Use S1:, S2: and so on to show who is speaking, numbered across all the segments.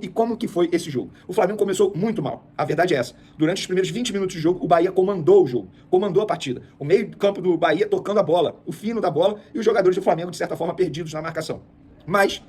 S1: E como que foi esse jogo? O Flamengo começou muito mal, a verdade é essa. Durante os primeiros 20 minutos de jogo, o Bahia comandou o jogo, comandou a partida. O meio campo do Bahia tocando a bola, o fino da bola e os jogadores do Flamengo, de certa forma, perdidos na marcação. Mas,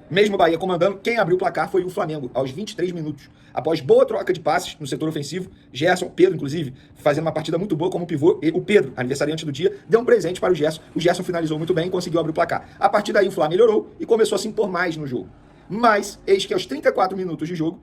S1: mesmo o Bahia comandando, quem abriu o placar foi o Flamengo, aos 23 minutos. Após boa troca de passes no setor ofensivo, Gerson, Pedro, inclusive, fazendo uma partida muito boa como pivô, e o Pedro, aniversariante do dia, deu um presente para o Gerson finalizou muito bem e conseguiu abrir o placar. A partir daí, o Flamengo melhorou e começou a se impor mais no jogo. Mas, eis que aos 34 minutos de jogo,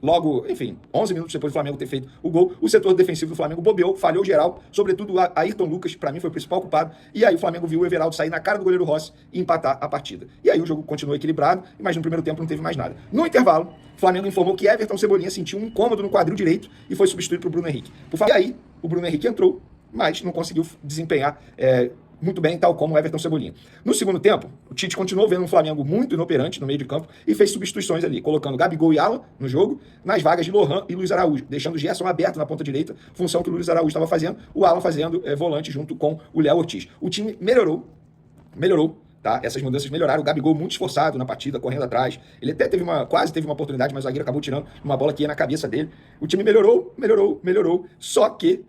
S1: logo, enfim, 11 minutos depois do Flamengo ter feito o gol, o setor defensivo do Flamengo bobeou, falhou geral, sobretudo a Ayrton Lucas, para mim foi o principal culpado, e aí o Flamengo viu o Everaldo sair na cara do goleiro Rossi e empatar a partida. E aí o jogo continuou equilibrado, mas no primeiro tempo não teve mais nada. No intervalo, o Flamengo informou que Everton Cebolinha sentiu um incômodo no quadril direito e foi substituído por Bruno Henrique. E aí, o Bruno Henrique entrou, mas não conseguiu desempenhar muito bem, tal como o Everton Cebolinha. No segundo tempo, o Tite continuou vendo um Flamengo muito inoperante no meio de campo e fez substituições ali, colocando Gabigol e Alan no jogo, nas vagas de Lohan e Luiz Araújo, deixando o Gerson aberto na ponta direita, função que o Luiz Araújo estava fazendo, o Alan fazendo volante junto com o Léo Ortiz. O time melhorou, tá? Essas mudanças melhoraram, o Gabigol muito esforçado na partida, correndo atrás, ele até quase teve uma oportunidade, mas o zagueiro acabou tirando uma bola que ia na cabeça dele. O time melhorou, só que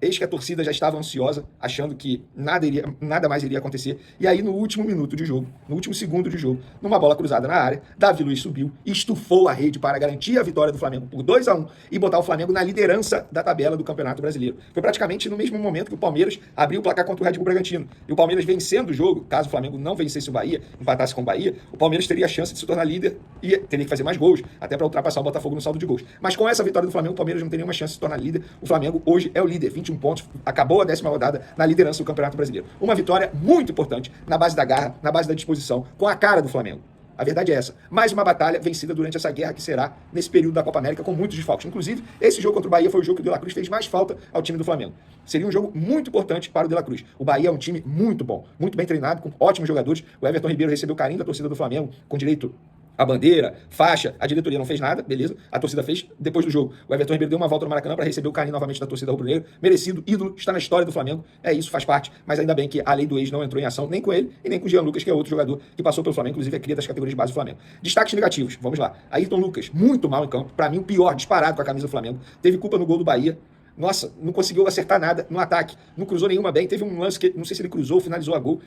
S1: eis que a torcida já estava ansiosa, achando que nada mais iria acontecer. E aí, no último minuto de jogo, no último segundo de jogo, numa bola cruzada na área, Davi Luiz subiu e estufou a rede para garantir a vitória do Flamengo por 2-1 e botar o Flamengo na liderança da tabela do Campeonato Brasileiro. Foi praticamente no mesmo momento que o Palmeiras abriu o placar contra o Red Bull Bragantino. E o Palmeiras vencendo o jogo, caso o Flamengo não vencesse o Bahia, empatasse com o Bahia, o Palmeiras teria a chance de se tornar líder e teria que fazer mais gols, até para ultrapassar o Botafogo no saldo de gols. Mas com essa vitória do Flamengo, o Palmeiras não teria nenhuma chance de se tornar líder. O Flamengo hoje é o líder, 21 pontos, acabou a 10ª rodada na liderança do Campeonato Brasileiro. Uma vitória muito importante, na base da garra, na base da disposição, com a cara do Flamengo. A verdade é essa. Mais uma batalha vencida durante essa guerra que será nesse período da Copa América com muitos desfalques. Inclusive, esse jogo contra o Bahia foi o jogo que o De La Cruz fez mais falta ao time do Flamengo. Seria um jogo muito importante para o De La Cruz. O Bahia é um time muito bom, muito bem treinado, com ótimos jogadores. O Everton Ribeiro recebeu o carinho da torcida do Flamengo, com direito a bandeira, faixa, a diretoria não fez nada, beleza, a torcida fez depois do jogo. O Everton Ribeiro deu uma volta no Maracanã para receber o carinho novamente da torcida rubro-negra, merecido, ídolo, está na história do Flamengo, é isso, faz parte, mas ainda bem que a lei do ex não entrou em ação, nem com ele e nem com o Jean Lucas, que é outro jogador que passou pelo Flamengo, inclusive é cria das categorias de base do Flamengo. Destaques negativos, vamos lá. Ayrton Lucas, muito mal em campo, para mim o pior, disparado com a camisa do Flamengo, teve culpa no gol do Bahia. Nossa, não conseguiu acertar nada no ataque, não cruzou nenhuma bem, teve um lance que não sei se ele cruzou ou finalizou a gol.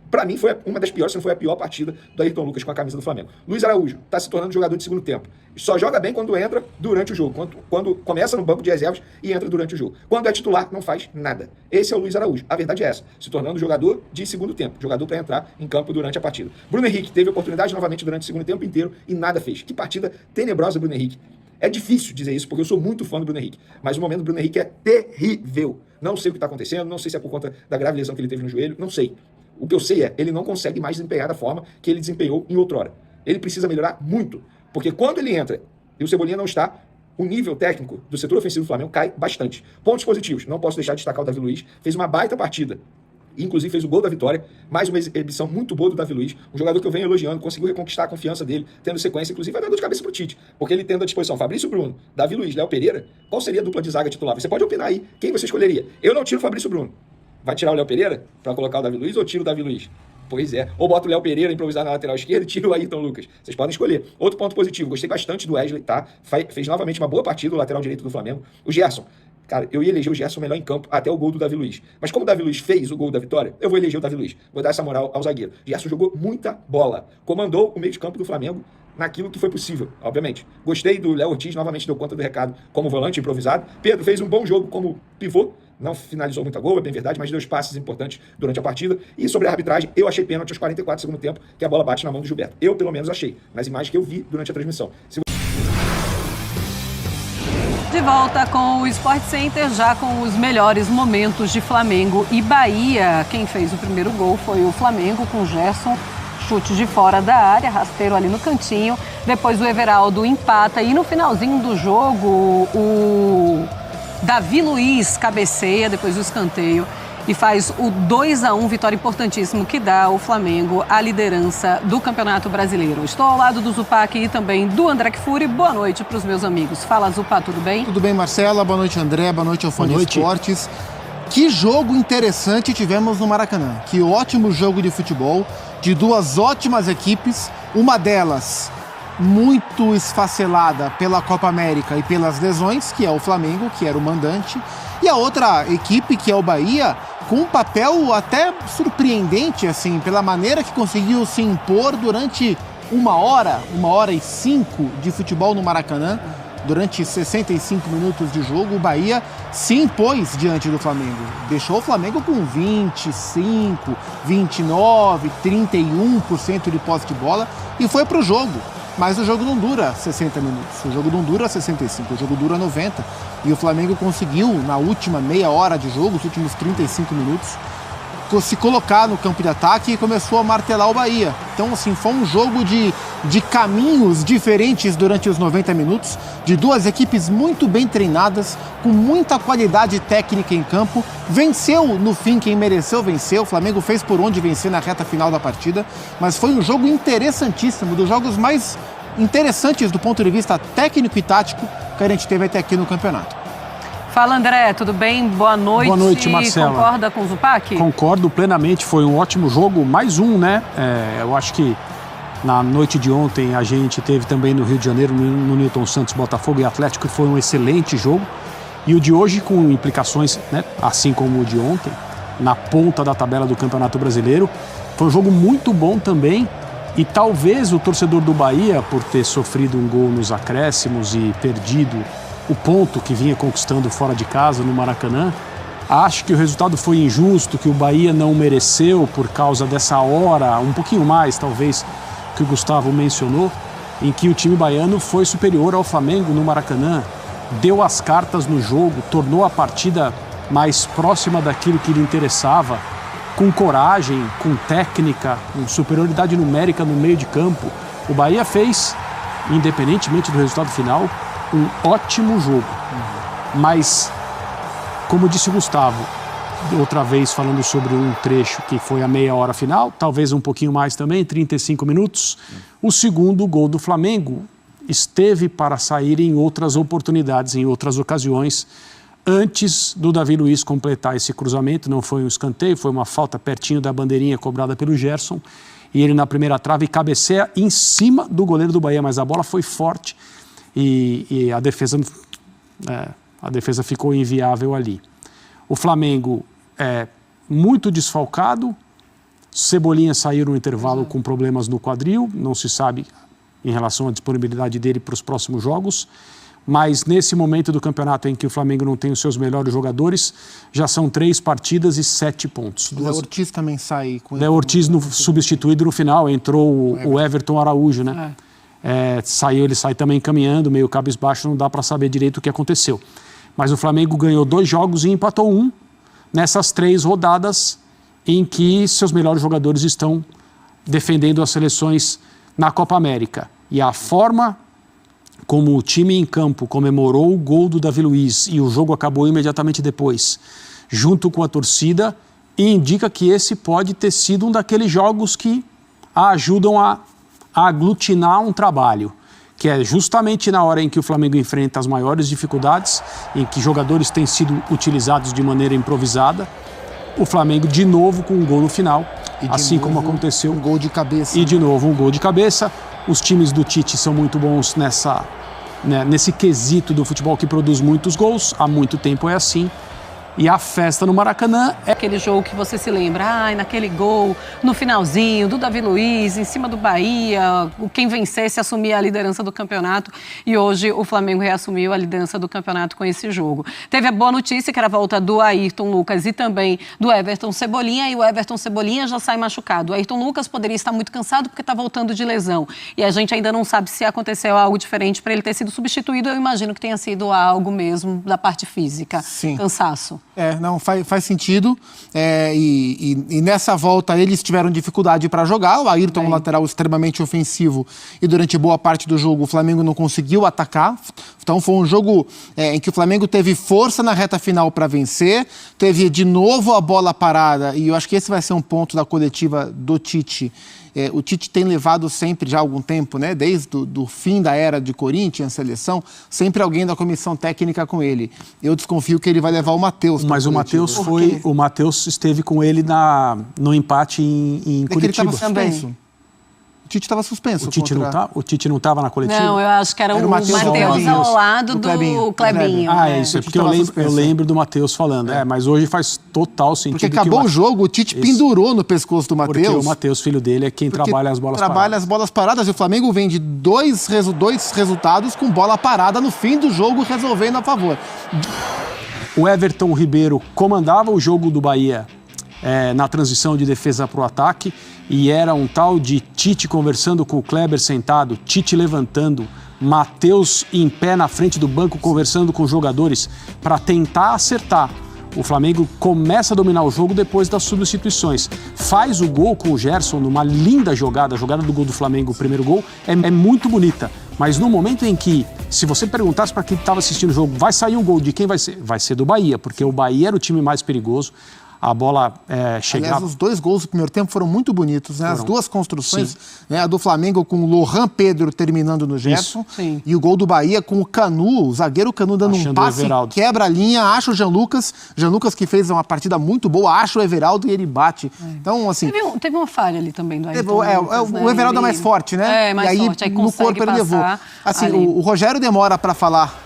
S1: Pra mim foi uma das piores, se não foi a pior partida do Ayrton Lucas com a camisa do Flamengo. Luiz Araújo está se tornando jogador de segundo tempo. Só joga bem quando entra durante o jogo, quando começa no banco de reservas e entra durante o jogo. Quando é titular, não faz nada. Esse é o Luiz Araújo, a verdade é essa, se tornando jogador de segundo tempo, jogador para entrar em campo durante a partida. Bruno Henrique teve oportunidade novamente durante o segundo tempo inteiro e nada fez. Que partida tenebrosa, Bruno Henrique. É difícil dizer isso, porque eu sou muito fã do Bruno Henrique. Mas o momento do Bruno Henrique é terrível. Não sei o que está acontecendo, não sei se é por conta da grave lesão que ele teve no joelho, não sei. O que eu sei é, ele não consegue mais desempenhar da forma que ele desempenhou em outrora. Ele precisa melhorar muito, porque quando ele entra e o Cebolinha não está, o nível técnico do setor ofensivo do Flamengo cai bastante. Pontos positivos, não posso deixar de destacar o Davi Luiz, fez uma baita partida. Inclusive fez o gol da vitória, mais uma exibição muito boa do Davi Luiz, um jogador que eu venho elogiando, conseguiu reconquistar a confiança dele, tendo sequência, inclusive vai dar dor de cabeça pro Tite, porque ele tendo à disposição Fabrício Bruno, Davi Luiz, Léo Pereira, qual seria a dupla de zaga titular? Você pode opinar aí, quem você escolheria? Eu não tiro o Fabrício Bruno. Vai tirar o Léo Pereira para colocar o Davi Luiz ou tira o Davi Luiz? Pois é. Ou bota o Léo Pereira improvisar na lateral esquerda e tira o Ayrton Lucas. Vocês podem escolher. Outro ponto positivo, gostei bastante do Wesley, tá? Fez novamente uma boa partida, o lateral direito do Flamengo. O Gerson. Cara, eu ia eleger o Gerson melhor em campo até o gol do Davi Luiz. Mas como o Davi Luiz fez o gol da vitória, eu vou eleger o Davi Luiz. Vou dar essa moral ao zagueiro. Gerson jogou muita bola. Comandou o meio de campo do Flamengo naquilo que foi possível, obviamente. Gostei do Léo Ortiz, novamente deu conta do recado como volante improvisado. Pedro fez um bom jogo como pivô. Não finalizou muita gol, é bem verdade, mas deu passes importantes durante a partida. E sobre a arbitragem, eu achei pênalti aos 44 do segundo tempo, que a bola bate na mão do Gilberto. Eu, pelo menos, achei, nas imagens que eu vi durante a transmissão.
S2: De volta com o Sport Center, já com os melhores momentos de Flamengo e Bahia. Quem fez o primeiro gol foi o Flamengo, com o Gerson, chute de fora da área, rasteiro ali no cantinho. Depois o Everaldo empata e no finalzinho do jogo o Davi Luiz cabeceia depois do escanteio e faz o 2-1, vitória importantíssima que dá ao Flamengo a liderança do Campeonato Brasileiro. Estou ao lado do Zupac e também do André Kfouri. Boa noite para os meus amigos. Fala, Zupac, tudo bem?
S3: Tudo bem, Marcela. Boa noite, André. Boa noite, Alfone Esportes. Que jogo interessante tivemos no Maracanã. Que ótimo jogo de futebol, de duas ótimas equipes. Uma delas muito esfacelada pela Copa América e pelas lesões, que é o Flamengo, que era o mandante, e a outra equipe, que é o Bahia, com um papel até surpreendente, assim, pela maneira que conseguiu se impor durante 1h05 de futebol no Maracanã. Durante 65 minutos de jogo, o Bahia se impôs diante do Flamengo. Deixou o Flamengo com 25, 29, 31% de posse de bola e foi pro jogo. Mas o jogo não dura 60 minutos, o jogo não dura 65, o jogo dura 90. E o Flamengo conseguiu, na última meia hora de jogo, os últimos 35 minutos, se colocar no campo de ataque e começou a martelar o Bahia. Então, assim, foi um jogo de caminhos diferentes durante os 90 minutos, de duas equipes muito bem treinadas, com muita qualidade técnica em campo. Venceu, no fim, quem mereceu vencer. O Flamengo fez por onde vencer na reta final da partida, mas foi um jogo interessantíssimo, dos jogos mais interessantes do ponto de vista técnico e tático que a gente teve até aqui no campeonato.
S2: Fala, André, tudo bem? Boa noite.
S4: Boa noite, Marcela.
S2: Concorda com o Zupac?
S4: Concordo plenamente, foi um ótimo jogo, mais um, né? Eu acho que na noite de ontem a gente teve também no Rio de Janeiro, no Newton Santos, Botafogo e Atlético, que foi um excelente jogo. E o de hoje com implicações, né, assim como o de ontem, na ponta da tabela do Campeonato Brasileiro. Foi um jogo muito bom também. E talvez o torcedor do Bahia, por ter sofrido um gol nos acréscimos e perdido o ponto que vinha conquistando fora de casa no Maracanã, acho que o resultado foi injusto, que o Bahia não mereceu por causa dessa hora, um pouquinho mais talvez, que o Gustavo mencionou, em que o time baiano foi superior ao Flamengo no Maracanã, deu as cartas no jogo, tornou a partida mais próxima daquilo que lhe interessava, com coragem, com técnica, com superioridade numérica no meio de campo. O Bahia fez, independentemente do resultado final, um ótimo jogo. Mas, como disse o Gustavo, outra vez falando sobre um trecho que foi a meia hora final, talvez um pouquinho mais também, 35 minutos, o segundo gol do Flamengo esteve para sair em outras oportunidades, em outras ocasiões, antes do Davi Luiz completar esse cruzamento. Não foi um escanteio, foi uma falta pertinho da bandeirinha cobrada pelo Gerson, e ele na primeira trave cabeceia em cima do goleiro do Bahia, mas a bola foi forte e a defesa ficou inviável ali. O Flamengo é muito desfalcado, Cebolinha saiu no intervalo com problemas no quadril, não se sabe em relação à disponibilidade dele para os próximos jogos, mas nesse momento do campeonato em que o Flamengo não tem os seus melhores jogadores, já são 3 partidas e 7 pontos.
S3: O Léo Ortiz também sai.
S4: Léo Ortiz substituído no final, entrou o Everton Araújo, né? Ele sai também caminhando, meio cabisbaixo, não dá para saber direito o que aconteceu. Mas o Flamengo ganhou 2 jogos e empatou 1 nessas 3 rodadas em que seus melhores jogadores estão defendendo as seleções na Copa América. E a forma como o time em campo comemorou o gol do Davi Luiz e o jogo acabou imediatamente depois, junto com a torcida, indica que esse pode ter sido um daqueles jogos que ajudam a aglutinar um trabalho, que é justamente na hora em que o Flamengo enfrenta as maiores dificuldades, em que jogadores têm sido utilizados de maneira improvisada, o Flamengo de novo com um gol no final, assim como aconteceu.
S3: Um gol de cabeça.
S4: E de novo um gol de cabeça. Os times do Tite são muito bons nesse quesito do futebol que produz muitos gols, há muito tempo é assim. E a festa no Maracanã é
S2: aquele jogo que você se lembra, naquele gol, no finalzinho, do Davi Luiz, em cima do Bahia, quem vencesse assumia a liderança do campeonato, e hoje o Flamengo reassumiu a liderança do campeonato com esse jogo. Teve a boa notícia, que era a volta do Ayrton Lucas e também do Everton Cebolinha, e o Everton Cebolinha já sai machucado. O Ayrton Lucas poderia estar muito cansado porque está voltando de lesão, e a gente ainda não sabe se aconteceu algo diferente para ele ter sido substituído. Eu imagino que tenha sido algo mesmo da parte física.
S3: Sim.
S2: Cansaço.
S3: Não, faz sentido. E nessa volta eles tiveram dificuldade para jogar. O Ayrton, um lateral extremamente ofensivo, e durante boa parte do jogo o Flamengo não conseguiu atacar. Então foi um jogo em que o Flamengo teve força na reta final para vencer, teve de novo a bola parada, e eu acho que esse vai ser um ponto da coletiva do Tite. O Tite tem levado sempre, já há algum tempo, né, desde o fim da era de Corinthians, seleção, sempre alguém da comissão técnica com ele. Eu desconfio que ele vai levar o Matheus.
S4: Mas o Matheus esteve com ele no empate em Curitiba.
S3: Ele estava suspenso. Tite estava suspenso.
S4: O Tite não estava na coletiva?
S2: Não, eu acho que era o Matheus ao lado do Clebinho.
S4: É isso, é porque eu lembro do Matheus falando. Mas hoje faz total sentido.
S3: Porque acabou o jogo, o Tite pendurou no pescoço do Matheus.
S4: Porque o Matheus, filho dele, é quem trabalha as bolas paradas.
S3: Trabalha as bolas paradas e o Flamengo vem de dois resultados com bola parada no fim do jogo, resolvendo a favor.
S4: O Everton Ribeiro comandava o jogo do Bahia na transição de defesa para o ataque e era um tal de Tite conversando com o Kleber sentado, Tite levantando, Matheus em pé na frente do banco conversando com os jogadores para tentar acertar. O Flamengo começa a dominar o jogo depois das substituições. Faz o gol com o Gerson numa linda jogada. A jogada do gol do Flamengo, o primeiro gol, é muito bonita. Mas no momento em que, se você perguntasse para quem estava assistindo o jogo, vai sair um gol de quem vai ser? Vai ser do Bahia, porque o Bahia era o time mais perigoso. A bola chegava...
S3: Aliás, os 2 gols do primeiro tempo foram muito bonitos, né? As duas construções, né? A do Flamengo com o Lohan Pedro terminando no Gerson e o gol do Bahia com o Canu, o zagueiro Canu dando um passe, quebra a linha, acha o Jean Lucas que fez uma partida muito boa, acha o Everaldo e ele bate. Então, assim...
S2: Teve uma falha ali também do Ayrton Lucas,
S3: o Everaldo é mais forte, né?
S2: Mais forte, aí
S3: no corpo ele levou. Assim,
S2: ali.
S3: o Rogério demora para falar...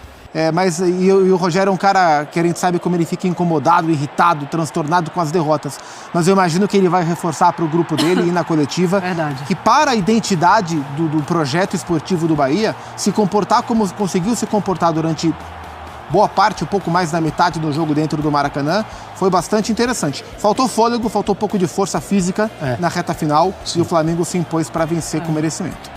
S3: Mas o Rogério é um cara que a gente sabe como ele fica incomodado, irritado, transtornado com as derrotas. Mas eu imagino que ele vai reforçar para o grupo dele e na coletiva que para a identidade do projeto esportivo do Bahia, se comportar como conseguiu se comportar durante boa parte, um pouco mais da metade do jogo dentro do Maracanã, foi bastante interessante. Faltou fôlego, faltou um pouco de força física na reta final e o Flamengo se impôs para vencer com merecimento.